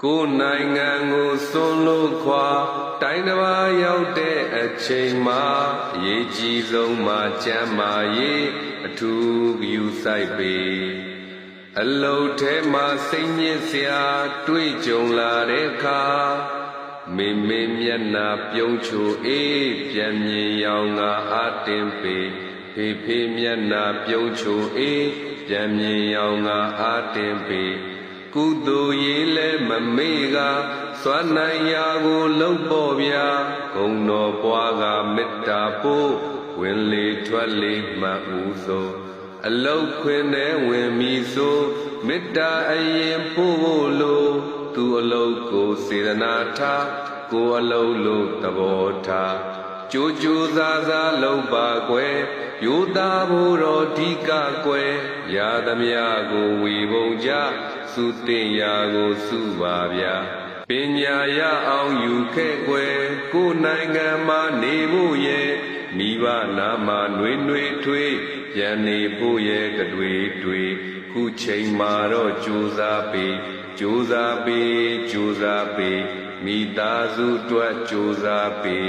ကိုယ်နိုင်ငံကိုစွန့်လို့ခွာတိုင်းတစ်ပါးရောက်တဲ့အချိန်မှာအရေးကြီးဆုံးမှာကျမ်းမာရေးအထူးဂရုစိုက်ပေအလုံးထဲမှာစိတ်ညစ်စရာတွေ့ကြုံလာတဲ့အခါမေမေမျက်နာပြုံးချိုအေးပြန်မြင်ရောင်ငါအားတင်ပေဖေဖေမျက်နာပြုံးချိုအေးပြန်မြင်ရောင်ငါအားတင်ပေကုသိုလ်ရေးလဲမမေ့ကစွမ်းနိုင်ရာကိုလှုပ်ပေါ်ဗျာဂုဏ်တော်ပွားကမေတ္တာပို့ဝင်လေထွက်လေမှတ်ဦးစို့အလုတ်ခွင်နဲ့ဝင်မီဆိုမေတ္တာအရင်ပို့ဖို့လိုသူအလုတ်ကိုစေတနာထားကိုအလုတ်လို့သဘောထားကြိုးကြိုးစားစားလုပ်ပါကွယ်ယူသားဖို့တော်ဓိကကွယ်ရသမျှကိုဝေပုံကြစုတင်ရာကိုစုပါဗျာပညာရအောင်ယူခဲ့ကွယ်ကိုယ်နိုင်ငံမှာနေဖို့ရဲ့မိဘနာမှာနှွေနှွေထွေးပြန်နေဖို့ရဲ့တွေ့တွေ့ခုချိန်မှာတော့ကြိုးစားပေကြိုးစားပေကြိုးစားပေမိသားစုအတွက်ကြိုးစားပေ